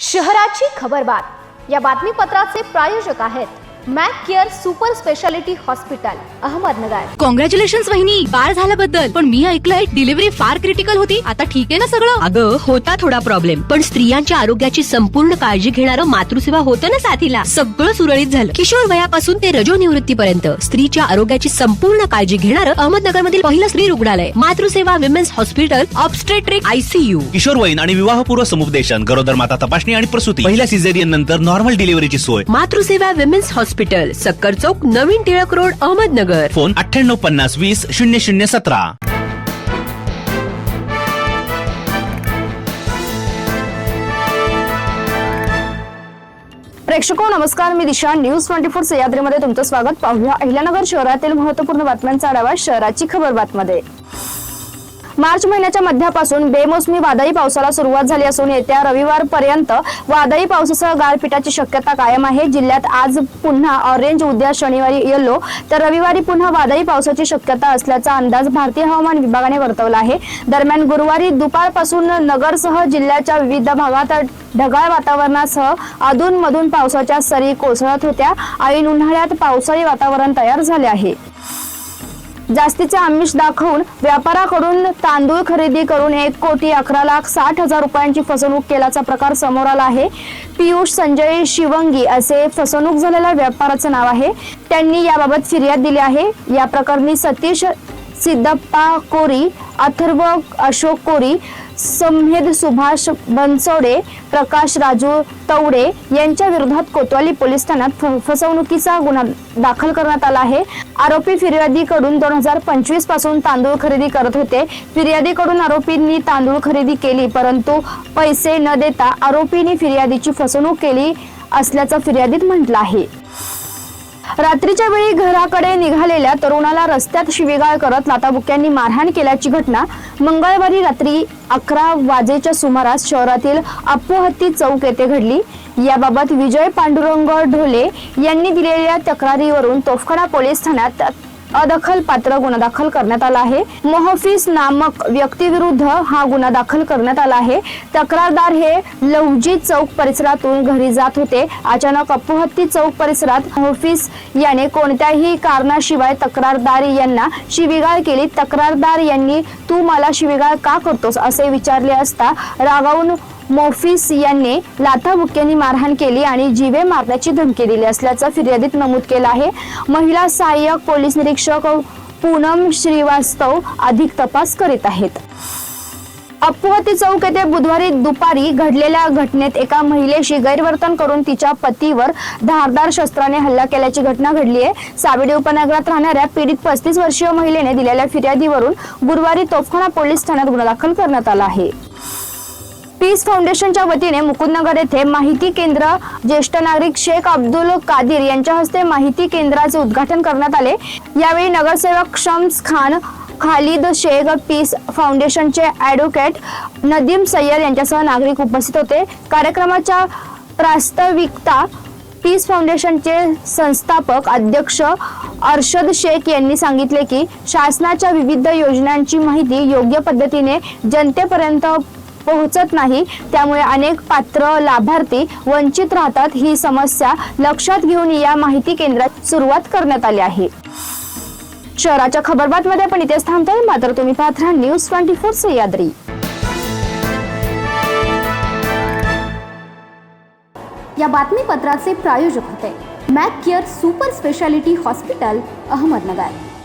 शहराची खबरबात या बातमीपत्राचे प्रायोजक आहेत Mac care super speciality hospital Ahmednagar. Congratulations वहिनी, बाळ झाल्याबद्दल। पण मी ऐकलंय डिलिव्हरी फार क्रिटिकल होती। आता ठीक आहे ना सगळं? अगं होता थोडा प्रॉब्लेम, पण स्त्रियांच्या आरोग्याची संपूर्ण काळजी घेणारं मातृसेवा होतं ना साथीला। सगळं सुरळीत झालं। किशोर वयापासून ते रजोनिवृत्तीपर्यंत स्त्रीच्या आरोग्याची संपूर्ण काळजी घेणारं अहमदनगर मधील पहिलं स्त्री रुग्णालय Matruseva women's hospital obstetric ICU। किशोरवयीन आणि विवाहपूर्व समुपदेशन, गरोदर माता तपासणी आणि प्रसूती, पहिल्या सिझेरियन नंतर नॉर्मल डिलिव्हरीची सोय। मातृसेवा विमेन्स हॉस्पिटल, सक्कर चौक, नवीन टिळक रोड, अहमदनगर। फोन 9850200017। प्रेक्षको नमस्कार, मी दिशा। न्यूज 24 सह्याद्रीमध्ये तुमचं स्वागत। पाहूया अहिल्यानगर शहरातील महत्त्वपूर्ण बातम्यांचा आढावा शहराची खबरबातमध्ये। मार्च महिन्याच्या मध्यापासून बेमोसमी वादळी पावसाला सुरुवात झाली असून येत्या रविवारपर्यंत वादळी पावसासह गारपिटाची शक्यता कायम आहे। जिल्ह्यात आज पुन्हा ऑरेंज, उद्या शनिवारी येलो तर रविवारी पुन्हा वादळी पावसाची शक्यता असल्याचा अंदाज भारतीय हवामान विभागाने वर्तवला आहे। दरम्यान गुरुवारी दुपारपासून नगरसह जिल्ह्याच्या विविध भागात ढगाळ वातावरणासह अधूनमधून पावसाच्या सरी कोसळत होत्या। ऐन उन्हाळ्यात पावसाळी वातावरण तयार झाले आहे। जास्तीचे आमिष दाखवून व्यापाऱ्याकडून तांदूळ खरेदी करून 1,11,60,000 रुपयांची फसवणूक केल्याचा प्रकार समोर आला आहे। पियुष संजय शिवंगी असे फसवणूक झालेल्या व्यापाऱ्याचे नाव आहे। त्यांनी याबाबत फिर्याद दिली आहे। या प्रकरणी सतीश सिद्धप्पा कोरी, अथर्व अशोक कोरी, संहेद सुभाष बनसोडे, प्रकाश राजू तवडे यांच्या विरोधात कोतवाली पोलीस ठाण्यात फसवणुकीचा गुन्हा दाखल करण्यात आला आहे। आरोपी फिर्यादीकडून 2025 पासून तांदूळ खरेदी करत होते। फिर्यादीकडून आरोपींनी तांदूळ खरेदी केली, परंतु पैसे न देता आरोपींनी फिर्यादीची फसवणूक केली असल्याचं फिर्यादीत म्हटलं आहे। रात्रीच्या वेळी घराकडे निघालेल्या तरुणाला रस्त्यात शिवीगाळ करत लाथाबुक्क्यांनी मारहाण केल्याची घटना मंगळवारी रात्री 11 वाजेच्या सुमारास शहरातील अप्पोहत्ती चौक येथे घडली। याबाबत विजय पांडुरंग ढोले यांनी दिलेल्या तक्रारीवरून तोफखाना पोलीस ठाण्यात अदखलपात्र गुन्हा दाखल करण्यात आला आहे। मोहफिस नामक व्यक्तीविरुद्ध हा गुन्हा दाखल करण्यात आला आहे। तक्रारदार हे लवजी चौक परिसरातून घरी जात होते। अचानक अप्पोहत्ती चौक परिसरात मोहफिस याने कोणत्याही कारणाशिवाय तक्रारदार यांना शिवीगाळ केली। तक्रारदार यांनी "तू मला शिवीगाळ का करतोस?" असे विचारले असता रागावून मोफिस यांनी लाथाबुक्क्यांनी मारहाण केली आणि जीवे मारण्याची धमकी दिली असल्याचं फिर्यादीत नमूद केलं आहे। महिला सहाय्यक पोलीस निरीक्षक पूनम श्रीवास्तव अधिक तपास करीत आहेत। अप्पोहत्ती चौक येथे बुधवारी दुपारी घडलेल्या घटनेत एका महिलेशी गैरवर्तन करून तिच्या पतीवर धारदार शस्त्राने हल्ला केल्याची घटना घडली आहे। सावेडी उपनगरात राहणाऱ्या पीडित 35 वर्षीय महिलेने दिलेल्या फिर्यादीवरून गुरुवारी तोफखाना पोलीस ठाण्यात गुन्हा दाखल करण्यात आला आहे। पीस फाउंडेशनच्या वतीने मुकुंदनगर येथे माहिती केंद्र ज्येष्ठ नागरिक शेख अब्दुल कादिर यांच्या हस्ते माहिती केंद्राचे उद्घाटन करण्यात आले। यावेळी नगरसेवक शम्स खान, खालिद शेख, पीस फाउंडेशनचे ॲडव्होकेट नदीम सय्यद यांच्यासह नागरिक उपस्थित होते। कार्यक्रमाच्या प्रास्ताविकता पीस फाउंडेशनचे संस्थापक अध्यक्ष अरशद शेख यांनी सांगितले की शासनाच्या विविध योजनांची माहिती योग्य पद्धतीने जनतेपर्यंत पोहोचत नाही, त्यामुळे अनेक पात्र लाभार्थी वंचित राहतात। ही समस्या लक्षात घेऊन या माहिती केंद्रात सुरुवात करण्यात आली आहे। शहराच्या खबरबातमध्ये आपण इथेच थांबतोय, मात्र तुम्ही पाहत राहा न्यूज 24 सह्याद्री। या बातमीपत्राचे प्रायोजक होते Mac care super speciality hospital Ahmednagar.